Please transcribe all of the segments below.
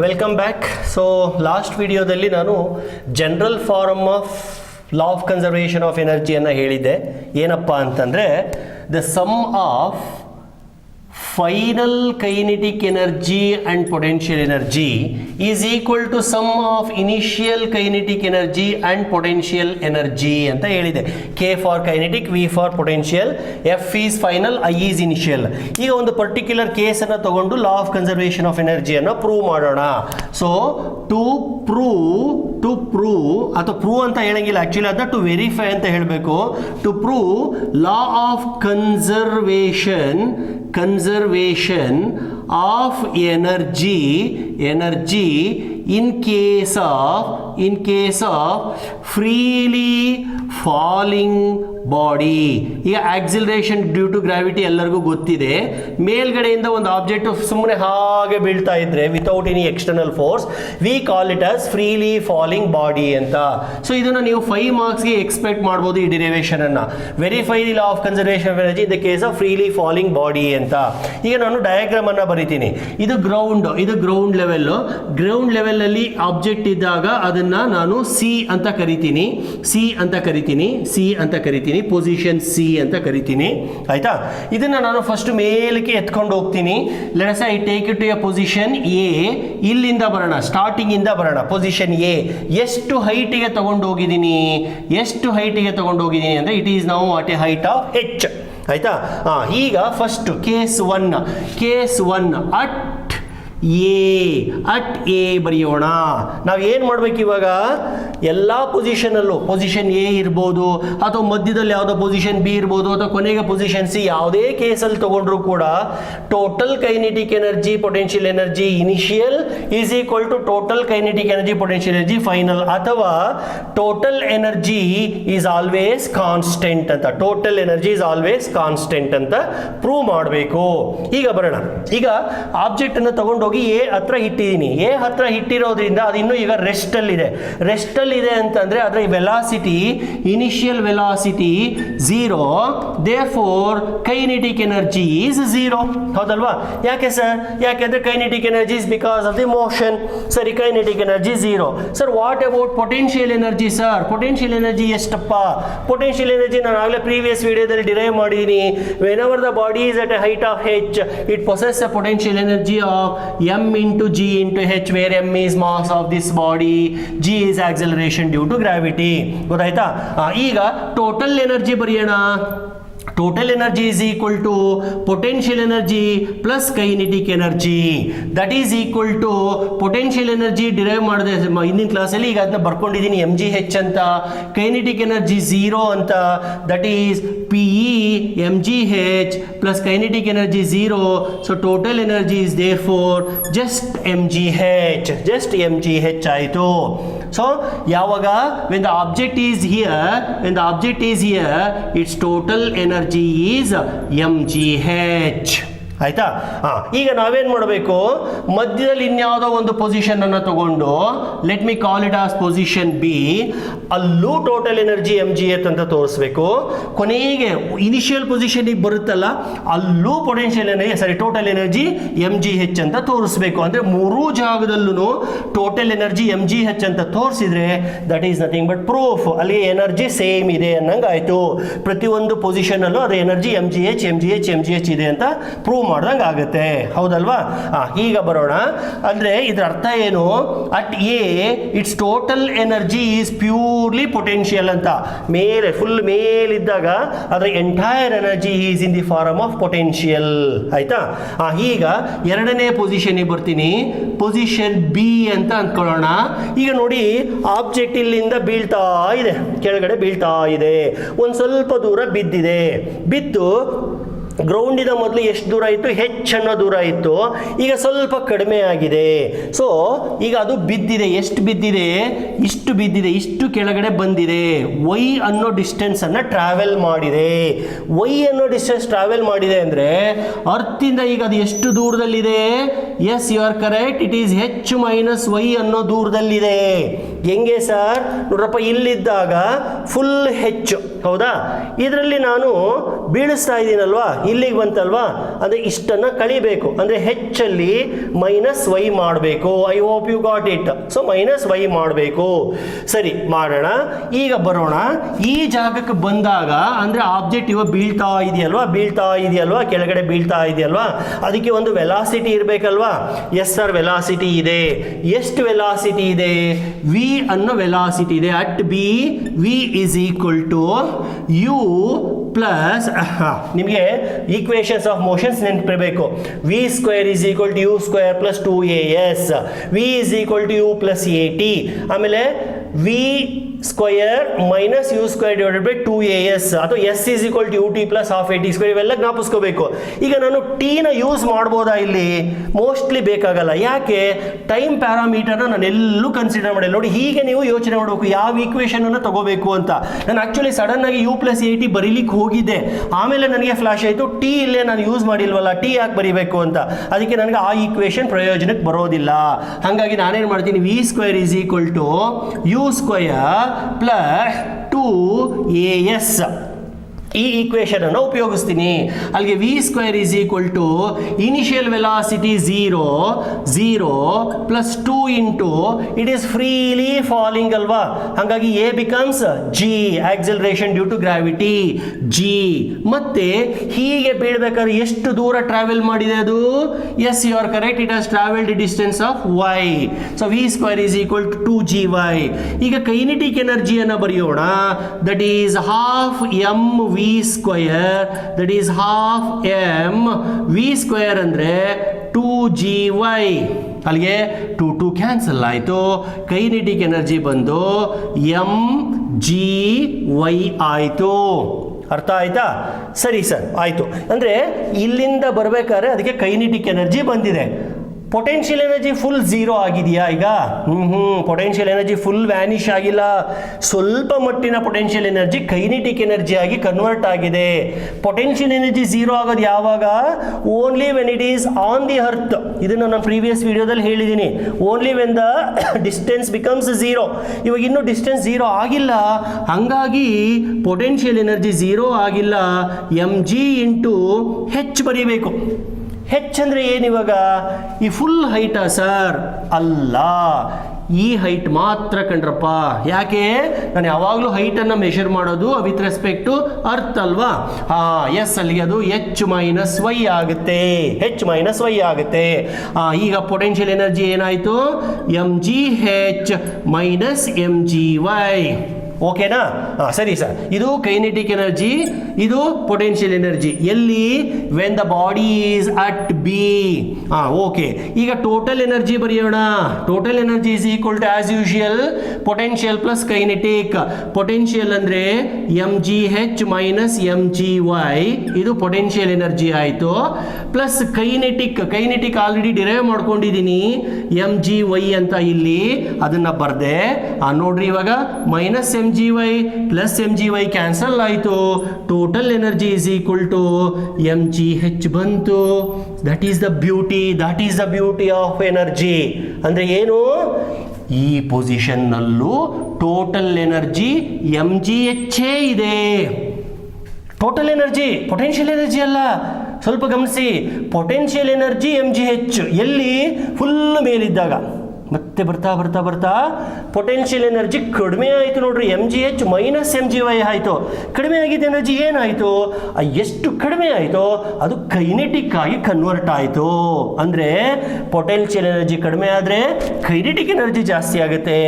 Welcome back. So last ವಿಡಿಯೋದಲ್ಲಿ ನಾನು general form of law of conservation of ಎನರ್ಜಿಯನ್ನು ಹೇಳಿದ್ದೆ. ಏನಪ್ಪ ಅಂತಂದರೆ the sum of final kinetic energy and potential energy is equal to sum of initial kinetic energy and potential energy ಅಂತ ಹೇಳಿದೆ. K for kinetic, V for potential, F is final, I is initial. ಈಗ ಒಂದು particular ಕೇಸನ್ನು ತಗೊಂಡು law of conservation of ಎನರ್ಜಿಯನ್ನು prove ಮಾಡೋಣ. So to prove ಅಥವಾ prove ಅಂತ ಹೇಳಂಗಿಲ್ಲ, ಆ್ಯಕ್ಚುಲಿ ಅದನ್ನ ಟು ವೆರಿಫೈ ಅಂತ ಹೇಳಬೇಕು. To prove law of conservation of energy in case of freely falling body. ಈಗ ಆಕ್ಸಿಲರೇಷನ್ ಡ್ಯೂ ಟು ಗ್ರಾವಿಟಿ ಎಲ್ಲರಿಗೂ ಗೊತ್ತಿದೆ. ಮೇಲ್ಗಡೆಯಿಂದ ಒಂದು ಆಬ್ಜೆಕ್ಟ್ ಸುಮ್ಮನೆ ಹಾಗೆ ಬೀಳ್ತಾ ಇದ್ರೆ without any external force, we call it as freely falling body ಅಂತ. ಸೊ ಇದನ್ನು ನೀವು 5 ಮಾರ್ಕ್ಸ್ಗೆ ಎಕ್ಸ್ಪೆಕ್ಟ್ ಮಾಡ್ಬೋದು ಈ ಡಿರೈವೇಷನ್ ಅನ್ನು. Verify the law of conservation of energy in the case of freely falling body ಅಂತ. ಈಗ ನಾನು ಡಯಾಗ್ರಾಮ್ ಅನ್ನು ಬರಿತೀನಿ. ಇದು ಗ್ರೌಂಡ್ ಲೆವೆಲ್ ಅಲ್ಲಿ ಆಬ್ಜೆಕ್ಟ್ ಇದ್ದಾಗ ಅದನ್ನ ನಾನು ಸಿ ಅಂತ ಕರಿತೀನಿ, ಪೊಸಿಷನ್ ಸಿ ಅಂತ ಕರಿತೀನಿ. ಆಯ್ತಾ? ಇದನ್ನ ನಾನು ಫಸ್ಟ್ ಮೇಲಕ್ಕೆ ಎತ್ಕೊಂಡು ಹೋಗ್ತೀನಿ. Let's say I take it to a position A. ಇಲ್ಲಿಂದ ಬರೋಣ, ಸ್ಟಾರ್ಟಿಂಗ್ ಇಂದ ಬರೋಣ. ಪೊಸಿಷನ್ ಎ ಎಷ್ಟು ಹೈಟಿಗೆ ತಗೊಂಡು ಹೋಗಿದ್ದೀನಿ ಅಂದ್ರೆ it is now at A height of H. ಆಯ್ತಾ? ಈಗ first case one at A ಬರೆಯೋಣ. ನಾವು ಏನು ಮಾಡ್ಬೇಕು ಇವಾಗ? ಎಲ್ಲ ಪೊಸಿಷನಲ್ಲೂ ಪೊಸಿಷನ್ ಎ ಇರ್ಬೋದು, ಅಥವಾ ಮಧ್ಯದಲ್ಲಿ ಯಾವುದೋ ಪೊಸಿಷನ್ ಬಿ ಇರ್ಬೋದು, ಅಥವಾ ಕೊನೆಗೆ ಪೊಸಿಷನ್ ಸಿ, ಯಾವುದೇ ಕೇಸಲ್ಲಿ ತಗೊಂಡ್ರು ಕೂಡ total kinetic energy potential energy initial is equal to total kinetic energy potential energy final, ಅಥವಾ total energy is always constant ಅಂತ ಪ್ರೂವ್ ಮಾಡಬೇಕು. ಈಗ ಬರೋಣ. ಈಗ ಆಬ್ಜೆಕ್ಟ್ ಅನ್ನು ತಗೊಂಡೋಗಿ ಎ ಹತ್ರ ಇಟ್ಟಿದ್ದೀನಿ. ಎ ಹತ್ರ ಇಟ್ಟಿರೋದ್ರಿಂದ ಅದು ಇನ್ನೂ ಈಗ ರೆಸ್ಟ್ ಅಲ್ಲಿ ಇದೆ ಅಂತಂದ್ರೆ ಅದರ velocity, initial velocity 0, therefore kinetic energy is 0. ಹೌದಲ್ವಾ? ಯಾಕೆ ಸರ್? ಯಾಕೆಂದ್ರೆ kinetic energy is because of the motion. ಸರಿ, kinetic energy 0. Sir, what about potential energy? Sir, potential energy ಎಷ್ಟಪ್ಪ? ಪೊಟೆನ್ಷಿಯಲ್ ಎನರ್ಜಿ ನಾನು ಆಗಲೇ ಪ್ರೀವಿಯಸ್ ವಿಡಿಯೋದಲ್ಲಿ ಡಿರೈವ್ ಮಾಡಿದ್ದೀನಿ. whenever the body is at a height of h, it possesses a potential energy of m into g into h, where m is mass of this body, g is acceleration due to gravity. ಗೊತ್ತಾಯ್ತಾ? ಈಗ total energy ಬರೆಯೋಣ. Total energy is equal to potential energy plus kinetic energy. that is equal to potential energy derive ಮಾಡಿದೆ ಹಿಂದಿನ ಕ್ಲಾಸಲ್ಲಿ. ಈಗ ಅದನ್ನ ಬರ್ಕೊಂಡಿದ್ದೀನಿ mgh ಅಂತ. Kinetic energy 0 ಅಂತ. That is PE mgh plus kinetic energy 0. so total energy is therefore just mgh ಆಯಿತು. So ಯಾವಾಗ when the object is here its total energy is mgh. ಆಯ್ತಾ? ಈಗ ನಾವೇನ್ ಮಾಡಬೇಕು? ಮಧ್ಯದಲ್ಲಿ ಇನ್ಯಾವುದೋ ಒಂದು ಪೊಸಿಷನ್ ಅನ್ನು ತಗೊಂಡು, let me call it as position B, ಅಲ್ಲೂ ಟೋಟಲ್ ಎನರ್ಜಿ mgh ಅಂತ ತೋರಿಸ್ಬೇಕು. ಕೊನೆಗೆ ಇನಿಷಿಯಲ್ ಪೊಸಿಷನ್ ಬರುತ್ತಲ್ಲ, ಅಲ್ಲೂ ಟೋಟಲ್ ಎನರ್ಜಿ mgh ಅಂತ ತೋರಿಸ್ಬೇಕು. ಅಂದ್ರೆ ಮೂರೂ ಜಾಗದಲ್ಲೂ ಟೋಟಲ್ ಎನರ್ಜಿ mgh ಅಂತ ತೋರಿಸಿದ್ರೆ that is nothing but proof. ಅಲ್ಲಿ ಎನರ್ಜಿ ಸೇಮ್ ಇದೆ ಅನ್ನಂಗೆ ಆಯ್ತು. ಪ್ರತಿಯೊಂದು ಪೊಸಿಷನ್ ಅಲ್ಲೂ ಅದು ಎನರ್ಜಿ mgh ಇದೆ ಅಂತ ಪ್ರೂವ್ ಮಾಡ್ದಂಗೆ ಆಗುತ್ತೆ. ಹೌದಲ್ವಾ? ಈಗ ಬರೋಣ. ಅಂದ್ರೆ ಇದರ ಅರ್ಥ ಏನು? At A it's total energy is purely potential ಅಂತ. ಮೇಲೆ ಫುಲ್ ಮೇಲಿದ್ದಾಗ ಅದರ entire energy is in the form of potential. ಆಯ್ತಾ? ಈಗ ಎರಡನೇ ಪೊಸಿಷನ್ಗೆ ಬರ್ತೀನಿ. ಪೊಸಿಷನ್ ಬಿ ಅಂತ ಅಂದ್ಕೊಳ್ಳೋಣ. ಈಗ ನೋಡಿ, ಆಬ್ಜೆಕ್ಟ್ ಇಲ್ಲಿಂದ ಕೆಳಗಡೆ ಬೀಳ್ತಾ ಇದೆ. ಒಂದು ಸ್ವಲ್ಪ ದೂರ ಬಿದ್ದು ಗ್ರೌಂಡಿಂದ ಮೊದಲು ಎಷ್ಟು ದೂರ ಇತ್ತು? ಹೆಚ್ ಅನ್ನೋ ದೂರ ಇತ್ತು. ಈಗ ಸ್ವಲ್ಪ ಕಡಿಮೆ ಆಗಿದೆ. ಸೊ ಈಗ ಅದು ಬಿದ್ದಿದೆ. ಎಷ್ಟು ಬಿದ್ದಿದೆ? ಇಷ್ಟು ಕೆಳಗಡೆ ಬಂದಿದೆ. ವೈ ಅನ್ನೋ ಡಿಸ್ಟೆನ್ಸ್ ಅನ್ನ ಟ್ರಾವೆಲ್ ಮಾಡಿದೆ. ಅಂದ್ರೆ ಅರ್ಥಿಂದ ಈಗ ಅದು ಎಷ್ಟು ದೂರದಲ್ಲಿದೆ? Yes, you are correct. It is H minus Y ಅನ್ನೋ ದೂರದಲ್ಲಿದೆ. ಹೆಂಗೆ ಸರ್? ನೋಡ್ರಪ್ಪ, ಇಲ್ಲಿದ್ದಾಗ ಫುಲ್ ಹೆಚ್ಚು, ಹೌದಾ? ಇದರಲ್ಲಿ ನಾನು ಬೀಳಿಸ್ತಾ ಇದ್ದೀನಲ್ವಾ, ಇಲ್ಲಿಗೆ ಬಂತಲ್ವಾ, ಅಂದರೆ ಇಷ್ಟನ್ನು ಕಳಿಬೇಕು, ಅಂದರೆ ಹೆಚ್ಚಲ್ಲಿ ಮೈನಸ್ ವೈ ಮಾಡಬೇಕು. I hope you got it. So minus Y ಮಾಡಬೇಕು. ಸರಿ, ಮಾಡೋಣ. ಈಗ ಬರೋಣ, ಈ ಜಾಗಕ್ಕೆ ಬಂದಾಗ ಅಂದರೆ ಆಬ್ಜೆಕ್ಟ್ ಇವಾಗ ಬೀಳ್ತಾ ಇದೆಯಲ್ವಾ, ಕೆಳಗಡೆ ಬೀಳ್ತಾ ಇದೆಯಲ್ವಾ, ಅದಕ್ಕೆ ಒಂದು ವೆಲಾಸಿಟಿ ಇರಬೇಕಲ್ವಾ. ಎಸ್ ಸರ್, ವೆಲಾಸಿಟಿ ಇದೆ. ಎಷ್ಟು ವೆಲಾಸಿಟಿ ಇದೆ? ವಿ ಅನ್ನೋ ವೆಲಾಸಿಟಿ ಇದೆ. At B V is equal to U plus, ನಿಮಗೆ ಈಕ್ವೇಷನ್ಸ್ ಆಫ್ ಮೋಷನ್ಸ್ ನೆನಪಿರಬೇಕು. V square is equal to U square plus 2as, V is equal to U plus at, ಆಮೇಲೆ V square minus U square divided by 2as, ಅಥವಾ S is equal to U T plus half at square, ಇವೆಲ್ಲ ಜ್ಞಾಪಿಸ್ಕೋಬೇಕು. ಈಗ ನಾನು ಟೀನ use ಮಾಡ್ಬೋದಾ ಇಲ್ಲಿ? Mostly ಬೇಕಾಗಲ್ಲ. ಯಾಕೆ? ಟೈಮ್ ಪ್ಯಾರಾಮೀಟರ್ನ ನಾನು ಎಲ್ಲೂ ಕನ್ಸಿಡರ್ ಮಾಡಿಲ್ಲ. ನೋಡಿ, ಹೀಗೆ ನೀವು ಯೋಚನೆ ಮಾಡಬೇಕು ಯಾವ ಈಕ್ವೇಷನ್ ಅನ್ನು ತಗೋಬೇಕು ಅಂತ. ನಾನು ಆಕ್ಚುಲಿ ಸಡನ್ ಆಗಿ ಯು ಪ್ಲಸ್ at ಬರೀಲಿಕ್ಕೆ ಹೋಗಿದ್ದೆ, ಆಮೇಲೆ ನನಗೆ ಫ್ಲಾಶ್ ಆಯಿತು, ಟಿ ಇಲ್ಲೇ ನಾನು ಯೂಸ್ ಮಾಡಿಲ್ವಲ್ಲ, ಟಿ ಯಾಕೆ ಬರೀಬೇಕು ಅಂತ. ಅದಕ್ಕೆ ನನಗೆ ಆ ಈಕ್ವೇಷನ್ ಪ್ರಯೋಜನಕ್ಕೆ ಬರೋದಿಲ್ಲ. ಹಾಗಾಗಿ ನಾನೇನು ಮಾಡ್ತೀನಿ, v square is equal to u square plus 2as, ಈ ಈಕ್ವೇಷನ್ ಅನ್ನು ಉಪಯೋಗಿಸ್ತೀನಿ. ಅಲ್ಲಿಗೆ v square is equal to initial velocity 0 plus 2 into it is freely falling ಅಲ್ವಾ, ಹಾಗಾಗಿ a becomes g, acceleration due to gravity g. ಮತ್ತೆ ಹೀಗೆ ಬೀಳ್ಬೇಕಾದ್ರೆ ಎಷ್ಟು ದೂರ ಟ್ರಾವೆಲ್ ಮಾಡಿದೆ ಅದು? Yes, you are correct, it has travelled distance of y. So v square is equal to 2gy. ಈಗ ಕೈನೆಟಿಕ್ ಎನರ್ಜಿಯನ್ನು ಬರೆಯೋಣ. That is half m v square, that is half m v square ಅಂದರೆ 2gy. ಅಲ್ಲಿಗೆ 2 cancel ಆಯಿತು. Kinetic energy ಬಂದು mgy ಆಯಿತು. ಅರ್ಥ ಆಯ್ತಾ? ಸರಿ ಸರ್, ಆಯಿತು. ಅಂದರೆ ಇಲ್ಲಿಂದ ಬರಬೇಕಾದ್ರೆ ಅದಕ್ಕೆ ಕೈನೆಟಿಕ್ ಎನರ್ಜಿ ಬಂದಿದೆ. ಪೊಟೆನ್ಷಿಯಲ್ ಎನರ್ಜಿ ಫುಲ್ ಝೀರೋ ಆಗಿದೆಯಾ ಈಗ? ಪೊಟೆನ್ಷಿಯಲ್ ಎನರ್ಜಿ ಫುಲ್ ವ್ಯಾನಿಷ್ ಆಗಿಲ್ಲ. ಸ್ವಲ್ಪ ಮಟ್ಟಿನ ಪೊಟೆನ್ಷಿಯಲ್ ಎನರ್ಜಿ ಕೈನೆಟಿಕ್ ಎನರ್ಜಿ ಆಗಿ ಕನ್ವರ್ಟ್ ಆಗಿದೆ. ಪೊಟೆನ್ಷಿಯಲ್ ಎನರ್ಜಿ ಝೀರೋ ಆಗೋದು ಯಾವಾಗ? Only when it is on the earth. ಇದನ್ನು ನಾನು ಪ್ರೀವಿಯಸ್ ವಿಡಿಯೋದಲ್ಲಿ ಹೇಳಿದ್ದೀನಿ. Only when the distance becomes zero. ಇವಾಗ ಇನ್ನೂ ಡಿಸ್ಟೆನ್ಸ್ ಝೀರೋ ಆಗಿಲ್ಲ, ಹಾಗಾಗಿ ಪೊಟೆನ್ಷಿಯಲ್ ಎನರ್ಜಿ ಝೀರೋ ಆಗಿಲ್ಲ. mg ಇಂಟು ಹೆಚ್ ಬರೀಬೇಕು. ಹೆಚ್ ಅಂದರೆ ಏನಿವಾಗ? ಈ ಫುಲ್ ಹೈಟಾ ಸರ್? ಅಲ್ಲ, ಈ ಹೈಟ್ ಮಾತ್ರ ಕಂಡ್ರಪ್ಪ. ಯಾಕೆ? ನಾನು ಯಾವಾಗಲೂ ಹೈಟನ್ನು ಮೆಷರ್ ಮಾಡೋದು ವಿತ್ ರೆಸ್ಪೆಕ್ಟ್ ಟು ಅರ್ತ್ ಅಲ್ವಾ. ಎಸ್, ಅಲ್ಲಿಗೆ ಅದು h ಮೈನಸ್ ವೈ ಆಗುತ್ತೆ. ಈಗ ಪೊಟೆನ್ಷಿಯಲ್ ಎನರ್ಜಿ ಏನಾಯಿತು? mgh minus mgy. ಓಕೆನಾ? ಸರಿ ಸರ್, ಇದು ಕೈನೆಟಿಕ್ ಎನರ್ಜಿ, ಇದು ಪೊಟೆನ್ಷಿಯಲ್ ಎನರ್ಜಿ. ಎಲ್ಲಿ? When the body is at b. Okay, ಈಗ ಟೋಟಲ್ ಎನರ್ಜಿ ಬರೆಯೋಣ. Total energy is equal to as usual potential plus kinetic. Potential ಅಂದರೆ mgh ಮೈನಸ್ mgy, ಇದು potential energy ಆಯಿತು. ಪ್ಲಸ್ ಕೈನೆಟಿಕ್ ಆಲ್ರೆಡಿ ಡಿರೈವ್ ಮಾಡ್ಕೊಂಡಿದ್ದೀನಿ, mgy ಅಂತ ಇಲ್ಲಿ ಅದನ್ನು ಬರೆದೆ. ನೋಡ್ರಿ, ಇವಾಗ minus mgy plus mgy cancel ಆಯಿತು. Total energy is equal to mgh ಬಂತು. That is the beauty of energy. ಅಂದರೆ ಏನು? ಈ ಪೊಸಿಷನ್ನಲ್ಲೂ ಟೋಟಲ್ ಎನರ್ಜಿ mgh ಇದೆ. ಟೋಟಲ್ ಎನರ್ಜಿ, ಪೊಟೆನ್ಷಿಯಲ್ ಎನರ್ಜಿ ಅಲ್ಲ. ಸ್ವಲ್ಪ ಗಮನಿಸಿ, ಪೊಟೆನ್ಷಿಯಲ್ ಎನರ್ಜಿ mgh ಎಲ್ಲಿ? ಫುಲ್ ಮೇಲಿದ್ದಾಗ. ಮತ್ತೆ ಬರ್ತಾ ಪೊಟೆನ್ಷಿಯಲ್ ಎನರ್ಜಿ ಕಡಿಮೆ ಆಯಿತು. ನೋಡ್ರಿ, mgh ಮೈನಸ್ mgy ಆಯಿತು. ಕಡಿಮೆ ಆಗಿದ್ದ ಎನರ್ಜಿ ಏನಾಯಿತು? ಎಷ್ಟು ಕಡಿಮೆ ಆಯಿತೋ ಅದು ಕೈನೆಟಿಕ್ ಆಗಿ ಕನ್ವರ್ಟ್ ಆಯಿತು. ಅಂದರೆ ಪೊಟೆನ್ಷಿಯಲ್ ಎನರ್ಜಿ ಕಡಿಮೆ ಆದರೆ ಕೈನೆಟಿಕ್ ಎನರ್ಜಿ ಜಾಸ್ತಿ ಆಗುತ್ತೆ,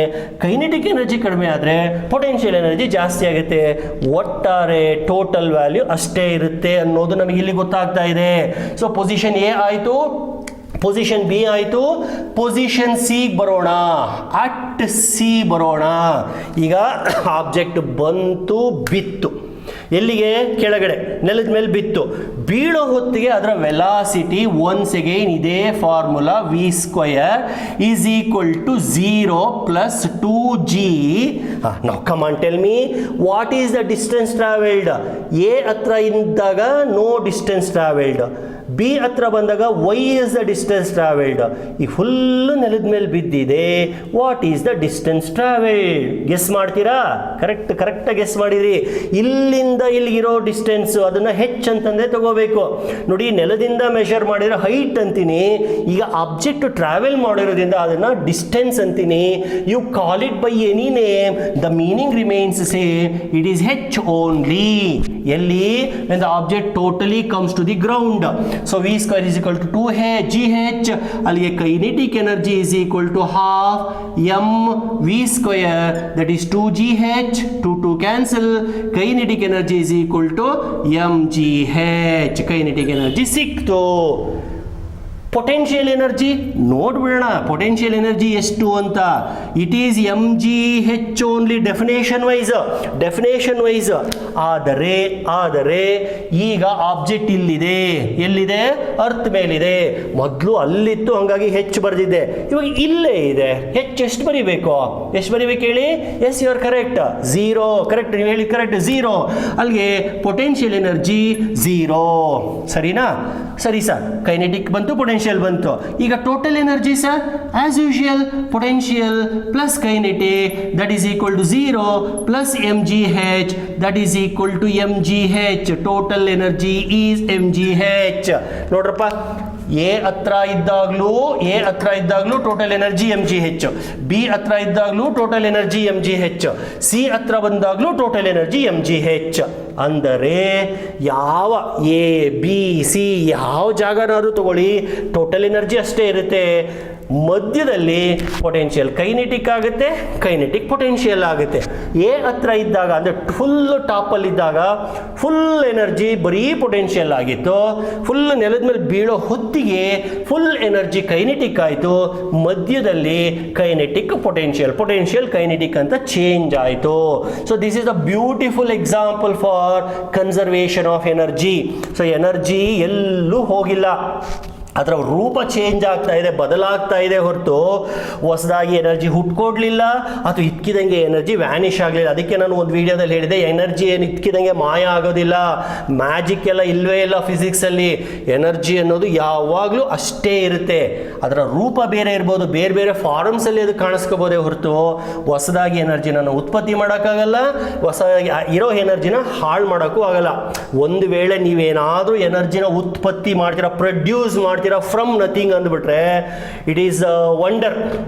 ಕೈನೆಟಿಕ್ ಎನರ್ಜಿ ಕಡಿಮೆ ಆದರೆ ಪೊಟೆನ್ಷಿಯಲ್ ಎನರ್ಜಿ ಜಾಸ್ತಿ ಆಗುತ್ತೆ. ಒಟ್ಟಾರೆ ಟೋಟಲ್ ವ್ಯಾಲ್ಯೂ ಅಷ್ಟೇ ಇರುತ್ತೆ ಅನ್ನೋದು ನಮಗೆ ಇಲ್ಲಿ ಗೊತ್ತಾಗ್ತಾ ಇದೆ. ಸೊ ಪೊಸಿಷನ್ ಎ ಆಯಿತು, ಪೊಸಿಷನ್ ಬಿ ಆಯಿತು. ಪೊಸಿಷನ್ ಸಿ ಬರೋಣ. ಅಟ್ ಸಿ ಬರೋಣ. ಈಗ ಆಬ್ಜೆಕ್ಟ್ ಬಂತು, ಬಿತ್ತು. ಎಲ್ಲಿಗೆ? ಕೆಳಗಡೆ ನೆಲದ ಮೇಲೆ ಬಿತ್ತು. ಬೀಳೋ ಹೊತ್ತಿಗೆ ಅದರ ವೆಲಾಸಿಟಿ ಒನ್ಸ್ ಅಗೈನ್ ಇದೇ formula, v square is equal to 0 plus 2g. ನಾವು come on tell me, what is the distance travelled? A ಹತ್ರ ಇದ್ದಾಗ ನೋ ಡಿಸ್ಟೆನ್ಸ್ ಟ್ರಾವೆಲ್ಡ್, ಬಿ ಹತ್ರ ಬಂದಾಗ y is the distance travelled. ಈ ಫುಲ್ಲು ನೆಲದ ಮೇಲೆ ಬಿದ್ದಿದೆ. What is the distance travelled? Guess ಮಾಡ್ತೀರಾ? ಕರೆಕ್ಟಾಗಿ ಗೆಸ್ ಮಾಡಿದ್ರಿ. ಇಲ್ಲಿಂದ ಇಲ್ಲಿಗಿರೋ ಡಿಸ್ಟೆನ್ಸ್ ಅದನ್ನು ಹೆಚ್ ಅಂತಂದರೆ ತಗೋಬೇಕು. ನೋಡಿ, ನೆಲದಿಂದ ಮೆಷರ್ ಮಾಡಿದ್ರೆ ಹೈಟ್ ಅಂತೀನಿ. ಈಗ ಆಬ್ಜೆಕ್ಟ್ ಟ್ರಾವೆಲ್ ಮಾಡಿರೋದ್ರಿಂದ ಅದನ್ನು ಡಿಸ್ಟೆನ್ಸ್ ಅಂತೀನಿ. You call it by any name, the meaning remains same. It is h only. ಎಲ್ಲಿ? when the object totally comes to the ground. So v square is equal to 2gh. ಅಲ್ಲಿಗೆ kinetic energy is equal to half m v square, that is 2gh. 2 cancel. Kinetic energy is equal to mgh. kinetic energy ಸಿಕ್ತು. Potential energy ನೋಡ್ಬಿಡೋಣ. Potential energy ಎಷ್ಟು ಅಂತ. It is M G H only definition wise. ಆದರೆ ಈಗ object ಇಲ್ಲಿದೆ. ಎಲ್ಲಿದೆ? Earth ಮೇಲಿದೆ. ಮೊದಲು ಅಲ್ಲಿತ್ತು, ಹಂಗಾಗಿ ಹೆಚ್ಚು ಬರೆದಿದ್ದೆ. ಇವಾಗ ಇಲ್ಲೇ ಇದೆ. ಹೆಚ್ಚು ಎಷ್ಟು ಬರಿಬೇಕು ಹೇಳಿ? Yes, you are correct. 0. Correct, ನೀವು ಹೇಳಿ ಕರೆಕ್ಟ್, 0. ಅಲ್ಲಿಗೆ ಪೊಟೆನ್ಷಿಯಲ್ ಎನರ್ಜಿ 0. ಸರಿನಾ? ಸರಿ ಸರ್. ಕೈನೆಟಿಕ್ ಬಂತು, ಪೊಟೆನ್ಷಿಯಲ್ ಬಂತು. ಈಗ total energy sir, as usual potential plus kinetic that is equal to 0 plus m G h that is equal to m G h. Total energy is M G h. ನೋಡ್ರಪ್ಪ, a ಹತ್ರ ಇದ್ದಾಗಲೂ total energy m G h, b ಹತ್ರ ಇದ್ದಾಗಲೂ total energy m G h, c ಹತ್ರ ಬಂದಾಗಲೂ total energy m G h. ಅಂದರೆ ಯಾವ A B C ಯಾವ ಜಾಗನಾದ್ರೂ ತಗೊಳ್ಳಿ, ಟೋಟಲ್ ಎನರ್ಜಿ ಅಷ್ಟೇ ಇರುತ್ತೆ. ಮಧ್ಯದಲ್ಲಿ ಪೊಟೆನ್ಷಿಯಲ್ ಕೈನೆಟಿಕ್ ಆಗುತ್ತೆ, ಕೈನೆಟಿಕ್ ಪೊಟೆನ್ಷಿಯಲ್ ಆಗುತ್ತೆ. ಎ ಹತ್ರ ಇದ್ದಾಗ ಅಂದರೆ ಫುಲ್ ಟಾಪಲ್ಲಿದ್ದಾಗ ಫುಲ್ ಎನರ್ಜಿ ಬರೀ ಪೊಟೆನ್ಷಿಯಲ್ ಆಗಿತ್ತು. ಫುಲ್ ನೆಲದ ಮೇಲೆ ಬೀಳೋ ಹೊತ್ತಿಗೆ ಫುಲ್ ಎನರ್ಜಿ ಕೈನೆಟಿಕ್ ಆಯಿತು. ಮಧ್ಯದಲ್ಲಿ ಕೈನೆಟಿಕ್ ಪೊಟೆನ್ಷಿಯಲ್ ಕೈನೆಟಿಕ್ ಅಂತ ಚೇಂಜ್ ಆಯಿತು. So this is a beautiful example for conservation of energy. So energy ಎಲ್ಲೂ ಹೋಗಿಲ್ಲ, ಅದರ ರೂಪ ಚೇಂಜ್ ಆಗ್ತಾ ಇದೆ, ಬದಲಾಗ್ತಾ ಇದೆ ಹೊರತು ಹೊಸದಾಗಿ ಎನರ್ಜಿ ಹುಟ್ಕೊಡ್ಲಿಲ್ಲ ಅಥವಾ ಇದ್ಕಿದಂಗೆ ಎನರ್ಜಿ ವ್ಯಾನಿಷ್ ಆಗಲಿಲ್ಲ. ಅದಕ್ಕೆ ನಾನು ಒಂದು ವಿಡಿಯೋದಲ್ಲಿ ಹೇಳಿದೆ, ಎನರ್ಜಿ ಏನು ಇದ್ಕಿದಂಗೆ ಮಾಯ ಆಗೋದಿಲ್ಲ. ಮ್ಯಾಜಿಕ್ ಎಲ್ಲ ಇಲ್ಲವೇ ಇಲ್ಲ ಫಿಸಿಕ್ಸಲ್ಲಿ. ಎನರ್ಜಿ ಅನ್ನೋದು ಯಾವಾಗಲೂ ಅಷ್ಟೇ ಇರುತ್ತೆ. ಅದರ ರೂಪ ಬೇರೆ ಇರ್ಬೋದು, ಬೇರೆ ಬೇರೆ ಫಾರ್ಮ್ಸಲ್ಲಿ ಅದು ಕಾಣಿಸ್ಕೋಬೋದೇ ಹೊರತು ಹೊಸದಾಗಿ ಎನರ್ಜಿನ ಉತ್ಪತ್ತಿ ಮಾಡೋಕ್ಕಾಗಲ್ಲ, ಹೊಸದಾಗಿ ಇರೋ ಎನರ್ಜಿನ ಹಾಳು ಮಾಡೋಕ್ಕೂ ಆಗಲ್ಲ. ಒಂದು ವೇಳೆ ನೀವೇನಾದರೂ ಎನರ್ಜಿನ ಉತ್ಪತ್ತಿ ಮಾಡ್ತೀರಾ, ಪ್ರೊಡ್ಯೂಸ್ ಮಾಡ್ತೀರಾ ಫ್ರಮ್ ನಥಿಂಗ್ ಅಂದ್ಬಿಟ್ರೆ ಇಟ್ ಈಸ್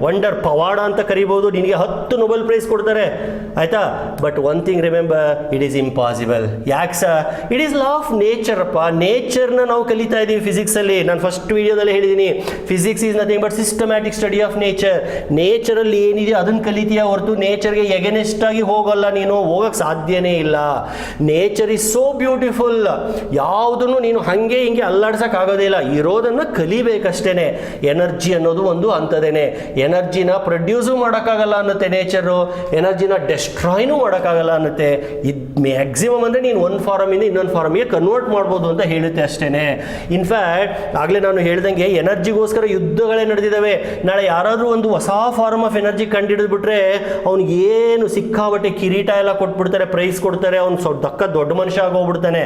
ವಂಡರ್ ಪವಾಡ ಅಂತ ಕರಿಬಹುದು. ನಿನಗೆ 10 ನೊಬೆಲ್ ಪ್ರೈಸ್ ಕೊಡ್ತಾರೆ, ಆಯ್ತಾ? But one thing remember, it is impossible. ಯಾಕೆ sir? It is law of nature ಅಪ್ಪ. ನೇಚರ್ನ ನಾವು ಕಲಿತಾ ಇದ್ದೀವಿ ಫಿಸಿಕ್ಸಲ್ಲಿ. ನಾನು ಫಸ್ಟ್ ವಿಡಿಯೋದಲ್ಲಿ ಹೇಳಿದ್ದೀನಿ, physics is nothing but systematic study of nature. ನೇಚರಲ್ಲಿ ಏನಿದೆ ಅದನ್ನು ಕಲಿತೀಯ ಹೊರತು ನೇಚರ್ಗೆ ಎಗನೆಸ್ಟ್ ಆಗಿ ಹೋಗಲ್ಲ, ನೀನು ಹೋಗಕ್ಕೆ ಸಾಧ್ಯನೇ ಇಲ್ಲ. Nature is so beautiful. ಯಾವುದನ್ನು ನೀನು ಹಾಗೆ ಹಿಂಗೆ ಅಲ್ಲಾಡ್ಸಕ್ ಆಗೋದೇ ಇಲ್ಲ, ಇರೋದನ್ನು ಕಲಿಬೇಕಷ್ಟೇನೆ. ಎನರ್ಜಿ ಅನ್ನೋದು ಒಂದು ಅಂಥದ್ದೇನೆ. ಎನರ್ಜಿನ ಪ್ರೊಡ್ಯೂಸು ಮಾಡೋಕ್ಕಾಗಲ್ಲ ಅನ್ನತ್ತೆ ನೇಚರು, ಎನರ್ಜಿನ ಡೆಸ್ಟ್ರಾಯ್ನೂ ಮಾಡೋಕ್ಕಾಗಲ್ಲ ಅನ್ನತ್ತೆ. ಇದು ಮ್ಯಾಕ್ಸಿಮಮ್ ಅಂದರೆ ನೀನು ಒಂದು ಫಾರಮಿಂದ ಇನ್ನೊಂದು ಫಾರಮಿಗೆ ಕನ್ವರ್ಟ್ ಮಾಡ್ಬೋದು ಅಂತ ಹೇಳುತ್ತೆ ಅಷ್ಟೇ. ಇನ್ಫ್ಯಾಕ್ಟ್ ಆಗಲೇ ನಾನು ಹೇಳ್ದಂಗೆ ಎನರ್ಜಿಗೋಸ್ಕರ ಯುದ್ಧಗಳೇ ನಡೆದಿದ್ದಾವೆ. ನಾಳೆ ಯಾರಾದರೂ ಒಂದು ಹೊಸ ಫಾರ್ಮ್ ಆಫ್ ಎನರ್ಜಿ ಕಂಡುಹಿಡಿದ್ಬಿಟ್ರೆ ಅವ್ನಿಗೆ ಏನು ಸಿಕ್ಕಾಬಟ್ಟೆ ಕಿರೀಟ ಎಲ್ಲ ಕೊಟ್ಬಿಡ್ತಾರೆ, ಪ್ರೈಸ್ ಕೊಡ್ತಾರೆ, ಅವ್ನು ದೊಡ್ಡ ಮನುಷ್ಯ ಆಗೋಗ್ಬಿಡ್ತಾನೆ.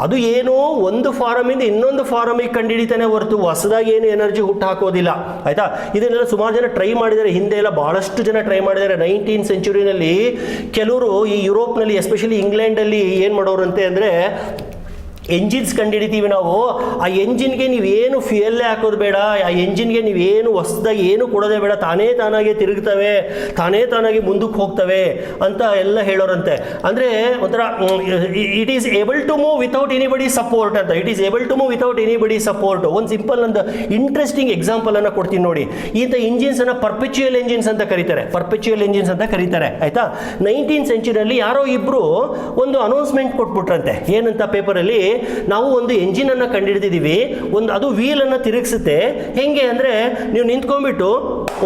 ಅದು ಏನೋ ಒಂದು ಫಾರಮಿಂದ ಇನ್ನೊಂದು ಫಾರಮಿಗೆ ಕಂಡುಹಿಡಿತಾನೆ ಹೊರತು ಹೊಸದಾಗಿ ಏನು ಎನರ್ಜಿ ಹುಟ್ಟು ಹಾಕೋದಿಲ್ಲ, ಆಯ್ತಾ? ಇದನ್ನೆಲ್ಲ ಸುಮಾರು ಜನ ಟ್ರೈ ಮಾಡಿದ್ದಾರೆ, ಹಿಂದೆ ಎಲ್ಲ ಬಹಳಷ್ಟು ಜನ ಟ್ರೈ ಮಾಡಿದ್ದಾರೆ. 19th ಸೆಂಚುರಿನಲ್ಲಿ ಕೆಲವರು ಈ ಯುರೋಪ್ನಲ್ಲಿ, ಎಸ್ಪೆಷಲಿ ಇಂಗ್ಲೆಂಡಲ್ಲಿ ಏನು ಮಾಡೋರಂತೆ ಅಂದರೆ, ಎಂಜಿನ್ಸ್ ಕಂಡುಹಿಡಿತೀವಿ ನಾವು, ಆ ಎಂಜಿನ್ಗೆ ನೀವೇನು ಫ್ಯೂಯಲ್ಲೇ ಹಾಕೋದು ಬೇಡ, ಆ ಎಂಜಿನ್ಗೆ ನೀವೇನು ಹೊಸದಾಗಿ ಏನು ಕೊಡೋದೇ ಬೇಡ, ತಾನಾಗಿ ತಿರುಗ್ತವೆ, ತಾನಾಗಿ ಮುಂದಕ್ಕೆ ಹೋಗ್ತವೆ ಅಂತ ಎಲ್ಲ ಹೇಳೋರಂತೆ. ಅಂದರೆ ಒಂಥರ it is able to move without anybody support ಅಂತ. It is able to move without anybody support. ಒಂದು ಸಿಂಪಲ್ ಒಂದು ಇಂಟ್ರೆಸ್ಟಿಂಗ್ ಎಕ್ಸಾಂಪಲನ್ನು ಕೊಡ್ತೀನಿ ನೋಡಿ. ಇಂಥ ಇಂಜಿನ್ಸನ್ನು ಪರ್ಪೆಚುಯಲ್ ಎಂಜಿನ್ಸ್ ಅಂತ ಕರೀತಾರೆ, ಆಯಿತಾ? 19th ಸೆಂಚುರಿಯಲ್ಲಿ ಯಾರೋ ಇಬ್ಬರು ಒಂದು ಅನೌನ್ಸ್ಮೆಂಟ್ ಕೊಟ್ಬಿಟ್ರಂತೆ. ಏನಂತ ಪೇಪರಲ್ಲಿ, ನಾವು ಒಂದು ಎಂಜಿನ್ ಅನ್ನು ಕಂಡುಹಿಡಿದಿದ್ದೀವಿ, ಅದು ವೀಲ್ ಅನ್ನು ತಿರುಗಿಸುತ್ತೆ. ಹೆಂಗೆ ಅಂದರೆ, ನೀವು ನಿಂತ್ಕೊಂಡ್ಬಿಟ್ಟು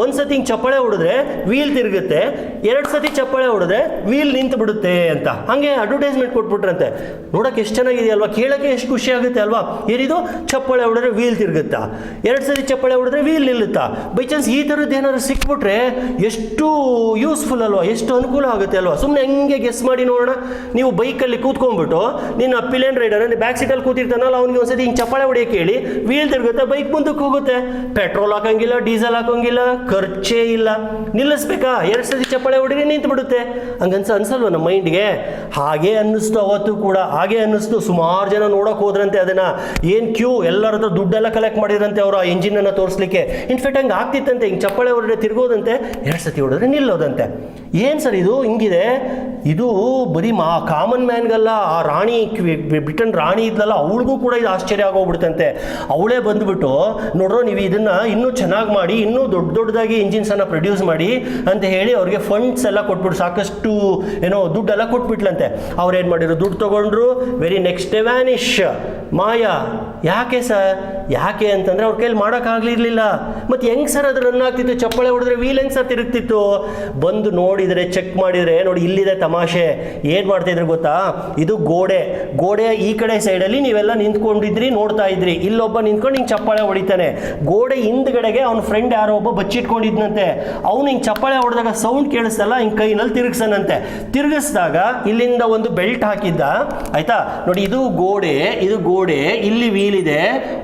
ಒಂದು ಸತಿ ಹಿಂಗೆ ಚಪ್ಪಾಳೆ ಹೊಡೆದ್ರೆ ವೀಲ್ ತಿರುಗುತ್ತೆ, 2 ಸತಿ ಚಪ್ಪಾಳೆ ಹೊಡೆದ್ರೆ ವೀಲ್ ನಿಂತು ಬಿಡುತ್ತೆ ಅಂತ ಹಾಗೆ ಅಡ್ವರ್ಟೈಸ್ಮೆಂಟ್ ಕೊಟ್ಬಿಟ್ರಂತೆ. ನೋಡೋಕೆ ಎಷ್ಟು ಚೆನ್ನಾಗಿದೆ ಅಲ್ವಾ, ಕೇಳೋಕ್ಕೆ ಎಷ್ಟು ಖುಷಿ ಆಗುತ್ತೆ ಅಲ್ವಾ. ಏನಿದು ಚಪ್ಪಾಳೆ ಹೊಡೆದ್ರೆ ವೀಲ್ ತಿರುಗುತ್ತಾ, 2 ಸತಿ ಚಪ್ಪಾಳೆ ಹೊಡೆದ್ರೆ ವೀಲ್ ನಿಲ್ಲುತ್ತಾ. ಬೈ ಚಾನ್ಸ್ ಈ ಥರದ್ದು ಏನಾದ್ರು ಸಿಕ್ಬಿಟ್ರೆ ಎಷ್ಟು ಯೂಸ್ಫುಲ್ ಅಲ್ವಾ, ಎಷ್ಟು ಅನುಕೂಲ ಆಗುತ್ತೆ ಅಲ್ವಾ. ಸುಮ್ಮನೆ ಹೆಂಗೆ ಗೆಸ್ ಮಾಡಿ ನೋಡೋಣ. ನೀವು ಬೈಕಲ್ಲಿ ಕೂತ್ಕೊಂಡ್ಬಿಟ್ಟು ನಿನ್ನ ಪಿಲಿಯನ್ ರೈಡರ್ ಬ್ಯಾಕ್ ಸೀಟಲ್ಲಿ ಕೂತಿರ್ತಾನಲ್ಲ, ಅವ್ನಿಗೆ ಒಂದ್ಸತಿ ಹಿಂಗೆ ಚಪ್ಪಾಳೆ ಹೊಡೆಯೋಕೆ ಹೇಳಿ ವೀಲ್ ತಿರುಗುತ್ತೆ, ಬೈಕ್ ಮುಂದಕ್ಕೆ ಹೋಗುತ್ತೆ. ಪೆಟ್ರೋಲ್ ಹಾಕಂಗಿಲ್ಲ, ಡೀಸೆಲ್ ಹಾಕೋಂಗಿಲ್ಲ, ಖರ್ಚೇ ಇಲ್ಲ. ನಿಲ್ಲಿಸ್ಬೇಕಾ, 2 ಸತಿ ಚಪ್ಪಾಳೆ ಹೊಡೆದ್ರೆ ನಿಂತು ಬಿಡುತ್ತೆ. ಅನ್ಸಲ್ವ ನಮ್ಮ ಮೈಂಡ್ಗೆ? ಹಾಗೆ ಅನ್ನಿಸ್ತು ಅವತ್ತು ಕೂಡ, ಹಾಗೆ ಅನ್ನಿಸ್ತು. ಸುಮಾರು ಜನ ನೋಡೋಕೆ ಹೋದ್ರಂತೆ ಅದನ್ನ, ಏನು ಕ್ಯೂ, ಎಲ್ಲರ ಹತ್ರ ದುಡ್ಡೆಲ್ಲ ಕಲೆಕ್ಟ್ ಮಾಡಿದ್ರಂತೆ ಅವರು ಆ ಇಂಜಿನನ್ನು ತೋರಿಸ್ಲಿಕ್ಕೆ. ಇನ್ಫ್ಯಾಕ್ಟ್ ಹಂಗೆ ಆಗ್ತಿತ್ತಂತೆ, ಹಿಂಗೆ ಚಪ್ಪಾಳೆ ಹೊಡೆದ್ರೆ ತಿರ್ಗೋದಂತೆ, 2 ಸತಿ ಹೊಡೆದ್ರೆ ನಿಲ್ಲೋದಂತೆ. ಏನು ಸರ್ ಇದು ಹಿಂಗಿದೆ? ಇದು ಬರೀ ಕಾಮನ್ ಮ್ಯಾನ್ಗಲ್ಲ, ಆ ರಾಣಿ, ಬ್ರಿಟನ್ ರಾಣಿ ಇದ್ಲಲ್ಲ, ಅವಳಿಗೂ ಕೂಡ ಇದು ಆಶ್ಚರ್ಯ ಆಗೋಗ್ಬಿಡ್ತಂತೆ. ಅವಳೇ ಬಂದುಬಿಟ್ಟು ನೋಡ್ರೋ ನೀವು ಇದನ್ನು ಇನ್ನೂ ಚೆನ್ನಾಗಿ ಮಾಡಿ, ಇನ್ನೂ ದೊಡ್ಡದಾಗಿ ಇಂಜಿನ್ಸನ್ನು ಪ್ರೊಡ್ಯೂಸ್ ಮಾಡಿ ಅಂತ ಹೇಳಿ ಅವ್ರಿಗೆ ಫಂಡ್ಸ್ ಎಲ್ಲ ಕೊಟ್ಬಿಟ್ಟು, ಸಾಕಷ್ಟು ಏನೋ ದುಡ್ಡೆಲ್ಲ ಕೊಟ್ಬಿಟ್ಲಂತೆ. ಅವ್ರು ಏನು ಮಾಡಿದ್ರು, ದುಡ್ಡು ತೊಗೊಂಡ್ರು, ವೆರಿ ನೆಕ್ಸ್ಟ್ ಡೇ ವ್ಯಾನಿಶ್, ಮಾಯಾ. ಯಾಕೆ ಸರ್? ಯಾಕೆ ಅಂತಂದರೆ ಅವ್ರ ಕೈಲಿ ಮಾಡೋಕ್ಕಾಗಲಿರ್ಲಿಲ್ಲ. ಮತ್ತು ಹೆಂಗೆ ಸರ್ ಅದು ರನ್ ಆಗ್ತಿತ್ತು? ಚಪ್ಪಾಳೆ ಹೊಡೆದ್ರೆ ವೀಲ್ ಹೆಂಗೆ ಸರ್ ತಿರುಗ್ತಿತ್ತು? ಬಂದು ನೋಡಿದರೆ, ಚೆಕ್ ಮಾಡಿದರೆ, ನೋಡಿ ಇಲ್ಲಿದೆ ತಮಾಷೆ. ಏನು ಮಾಡ್ತಾಯಿದ್ರು ಗೊತ್ತಾ? ಇದು ಗೋಡೆ ಈ ಕಡೆ ಸೈಡಲ್ಲಿ ನೀವೆಲ್ಲ ನಿಂತ್ಕೊಂಡಿದ್ರಿ, ನೋಡ್ತಾ ಇದ್ರಿ. ಇಲ್ಲೊಬ್ಬ ನಿಂತ್ಕೊಂಡು ಹಿಂಗೆ ಚಪ್ಪಾಳೆ ಹೊಡಿತಾನೆ. ಗೋಡೆ ಹಿಂದ್ಗಡೆಗೆ ಅವ್ನ ಫ್ರೆಂಡ್ ಯಾರೋ ಒಬ್ಬ ಬಚ್ಚಿಟ್ಕೊಂಡಿದ್ನಂತೆ. ಅವ್ನು ಹಿಂಗೆ ಚಪ್ಪಾಳೆ ಹೊಡೆದಾಗ ಸೌಂಡ್ ಕೇಳಿಸ್ತಲ್ಲ, ಹಿಂಗೆ ಕೈನಲ್ಲಿ ತಿರುಗಿಸನಂತೆ. ತಿರುಗಿಸಿದಾಗ ಇಲ್ಲಿಂದ ಒಂದು ಬೆಲ್ಟ್ ಹಾಕಿದ್ದ, ಆಯ್ತಾ? ನೋಡಿ ಇದು ಗೋಡೆ, ಇಲ್ಲಿ ವೀಲ್ ಇದೆ.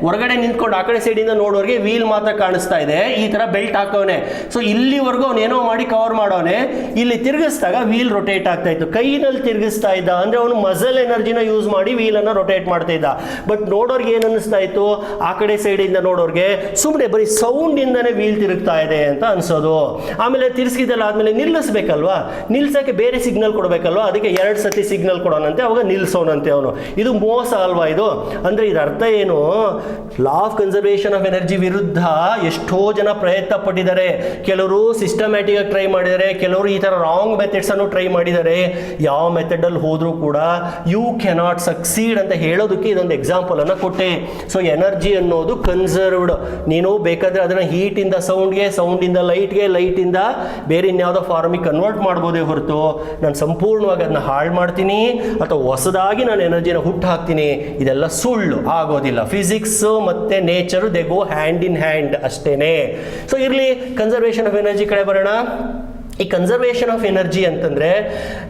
ಹೊರಗಡೆ ನಿಂತ್ಕೊಂಡು ಆ ಕಡೆ ಸೈಡಿಂದ ನೋಡೋರಿಗೆ ವೀಲ್ ಮಾತ್ರ ಕಾಣಿಸ್ತಾ ಇದೆ. ಈ ತರ ಬೆಲ್ಟ್ ಹಾಕೋನೆ. ಸೊ ಇಲ್ಲಿವರೆಗೂ ಅವನೇನೋ ಮಾಡಿ ಕವರ್ ಮಾಡೋನೆ. ಇಲ್ಲಿ ತಿರುಗಿಸಿದಾಗ ವೀಲ್ ರೊಟೇಟ್ ಆಗ್ತಾ ಇತ್ತು. ಕೈನಲ್ಲಿ ತಿರುಗಿಸ್ತಾ ಇದ್ದ ಅಂದ್ರೆ ಅವನು ಮಸಲ್ ಎನರ್ಜಿನ ಯೂಸ್ ಮಾಡಿ ವೀಲನ್ನು ರೊಟೇಟ್ ಮಾಡ್ತಾ ಇದ್ದ. ಬಟ್ ನೋಡೋರ್ಗೆ ಏನು ಅನ್ನಿಸ್ತಾ ಇತ್ತು, ಆ ಕಡೆ ಸೈಡಿಂದ ನೋಡೋರ್ಗೆ ಸುಮ್ಮನೆ ಬರೀ ಸೌಂಡ್ ಇಂದಾನೆ ವೀಲ್ ತಿರುಗ್ತಾ ಇದೆ ಅಂತ ಅನ್ಸೋದು. ಆಮೇಲೆ ತಿರ್ಗಿಸಿದಲ್ಲ ಆದ್ಮೇಲೆ ನಿಲ್ಲಿಸ್ಬೇಕಲ್ವಾ, ನಿಲ್ಸಕ್ಕೆ ಬೇರೆ ಸಿಗ್ನಲ್ ಕೊಡಬೇಕಲ್ವಾ, ಅದಕ್ಕೆ 2 ಸತಿ ಸಿಗ್ನಲ್ ಕೊಡೋಣಂತೆ, ಅವಾಗ ನಿಲ್ಸೋಣಂತೆ ಅವನು. ಇದು ಮೋಸ ಅಲ್ವಾ ಇದು? ಅಂದ್ರೆ ಇದರ ಅರ್ಥ ಏನು? ಲಾ ಆಫ್ ಕನ್ಸರ್ವೇಷನ್ ಆಫ್ ಎನರ್ಜಿ ವಿರುದ್ಧ ಎಷ್ಟೋ ಜನ ಪ್ರಯತ್ನ ಪಟ್ಟಿದ್ದಾರೆ. ಕೆಲವರು ಸಿಸ್ಟಮ್ಯಾಟಿಕ್ ಆಗಿ ಟ್ರೈ ಮಾಡಿದ್ದಾರೆ, ಕೆಲವರು ಈ ತರ ರಾಂಗ್ ಮೆಥಡ್ಸ್ ಅನ್ನು ಟ್ರೈ ಮಾಡಿದ್ದಾರೆ. ಯಾವ ಮೆಥಡ್ ಅಲ್ಲಿ ಹೋದ್ರೂ ಕೂಡ ಯು ಕೆನಾಟ್ ಸಕ್ಸೀಡ್ ಅಂತ ಹೇಳೋದಕ್ಕೆ ಇದೊಂದು ಎಕ್ಸಾಂಪಲ್ ಅನ್ನ ಕೊಟ್ಟೆ. ಸೊ ಎನರ್ಜಿ ಅನ್ನೋದು ಕನ್ಸರ್ವ್ಡ್. ನೀನು ಬೇಕಾದ್ರೆ ಅದನ್ನ ಹೀಟ್ ಇಂದ ಸೌಂಡ್ಗೆ, ಸೌಂಡ್ ಇಂದ ಲೈಟ್ಗೆ, ಲೈಟ್ ಇಂದ ಬೇರೆ ಇನ್ಯಾವುದೋ ಫಾರ್ಮಿಗೆ ಕನ್ವರ್ಟ್ ಮಾಡ್ಬೋದೇ ಹೊರತು ನಾನು ಸಂಪೂರ್ಣವಾಗಿ ಅದನ್ನ ಹಾಳು ಮಾಡ್ತೀನಿ ಅಥವಾ ಹೊಸದಾಗಿ ನಾನು ಎನರ್ಜಿನ ಹುಟ್ಟು ಹಾಕ್ತೀನಿ, ಇದೆಲ್ಲ ಸುಳ್ಳು, ಆಗೋದಿಲ್ಲ. ಫಿಸಿಕ್ಸ್ ಮತ್ತೆ nature they go hand in hand ಅಷ್ಟೇನೆ. ಸೊ ಇರ್ಲಿ, ಕನ್ಸರ್ವೇಷನ್ ಆಫ್ ಎನರ್ಜಿ ಕಡೆ ಬರೋಣ. ಈ ಕನ್ಸರ್ವೇಷನ್ ಆಫ್ ಎನರ್ಜಿ ಅಂತಂದ್ರೆ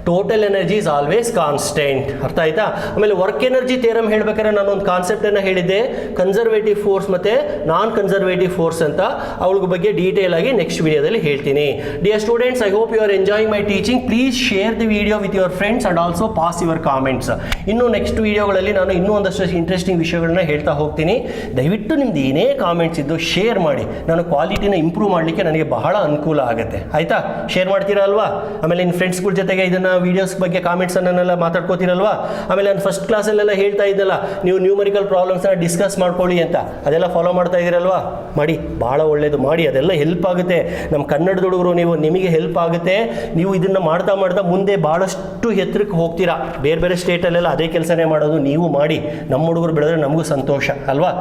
total energy is always constant. ಅರ್ಥ ಆಯ್ತಾ? ಆಮೇಲೆ ವರ್ಕ್ ಎನರ್ಜಿ ಥಿಯರಮ್ ಹೇಳ್ಬೇಕಾದ್ರೆ ನಾನು ಒಂದು ಕಾನ್ಸೆಪ್ಟ್ ಅನ್ನ ಹೇಳಿದ್ದೆ, ಕನ್ಸರ್ವೇಟಿವ್ ಫೋರ್ಸ್ ಮತ್ತೆ ನಾನ್ ಕನ್ಸರ್ವೇಟಿವ್ ಫೋರ್ಸ್ ಅಂತ. ಅವಳ ಬಗ್ಗೆ ಡೀಟೇಲ್ ಆಗಿ ನೆಕ್ಸ್ಟ್ ವಿಡಿಯೋದಲ್ಲಿ ಹೇಳ್ತೀನಿ. Dear students, I hope you are enjoying my teaching. Please share the video with your friends and also pass your comments. ಇನ್ನು ನೆಕ್ಸ್ಟ್ ವಿಡಿಯೋಗಳಲ್ಲಿ ನಾನು ಇನ್ನೂ ಒಂದಷ್ಟು ಇಂಟ್ರೆಸ್ಟಿಂಗ್ ವಿಷಯಗಳನ್ನ ಹೇಳ್ತಾ ಹೋಗ್ತೀನಿ. ದಯವಿಟ್ಟು ನಿಮ್ದು ಏನೇ ಕಾಮೆಂಟ್ಸ್ ಇದ್ದು ಶೇರ್ ಮಾಡಿ. ನಾನು ಕ್ವಾಲಿಟಿನ ಇಂಪ್ರೂವ್ ಮಾಡಲಿಕ್ಕೆ ನನಗೆ ಬಹಳ ಅನುಕೂಲ ಆಗುತ್ತೆ. ಆಯ್ತಾ? ಶೇರ್ ಮಾಡ್ತೀರಾ ಅಲ್ವಾ? ಆಮೇಲೆ ನಿಮ್ಮ ಫ್ರೆಂಡ್ಸ್ಗಳ ಜೊತೆಗೆ ಇದನ್ನ ವಿಡಿಯೋಸ್ ಬಗ್ಗೆ ಕಾಮೆಂಟ್ಸ್ ಅನ್ನೆಲ್ಲ ಮಾತಾಡ್ಕೋತೀರಲ್ವಾ? ಆಮೇಲೆ ನಾನು ಫಸ್ಟ್ ಕ್ಲಾಸಲ್ಲೆಲ್ಲ ಹೇಳ್ತಾ ಇದ್ದಲ್ಲ, ನೀವು ನ್ಯೂಮರಿಕಲ್ ಪ್ರಾಬ್ಲಮ್ಸ್ನ ಡಿಸ್ಕಸ್ ಮಾಡ್ಕೊಳ್ಳಿ ಅಂತ, ಅದೆಲ್ಲ ಫಾಲೋ ಮಾಡ್ತಾ ಇದ್ದೀರಲ್ವಾ? ಮಾಡಿ, ಭಾಳ ಒಳ್ಳೇದು ಮಾಡಿ. ಅದೆಲ್ಲ ಹೆಲ್ಪ್ ಆಗುತ್ತೆ. ನಮ್ಮ ಕನ್ನಡದ ಹುಡುಗರು ನೀವು, ನಿಮಗೆ ಹೆಲ್ಪ್ ಆಗುತ್ತೆ. ನೀವು ಇದನ್ನ ಮಾಡ್ತಾ ಮಾಡ್ತಾ ಮುಂದೆ ಭಾಳಷ್ಟು ಎತ್ತರಕ್ಕೆ ಹೋಗ್ತೀರಾ. ಬೇರೆ ಬೇರೆ ಸ್ಟೇಟಲ್ಲೆಲ್ಲ ಅದೇ ಕೆಲಸನೇ ಮಾಡೋದು. ನೀವು ಮಾಡಿ, ನಮ್ಮ ಹುಡುಗರು ಬೆಳೆದ್ರೆ ನಮಗೂ ಸಂತೋಷ ಅಲ್ವಾ?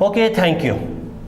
Okay, thank you.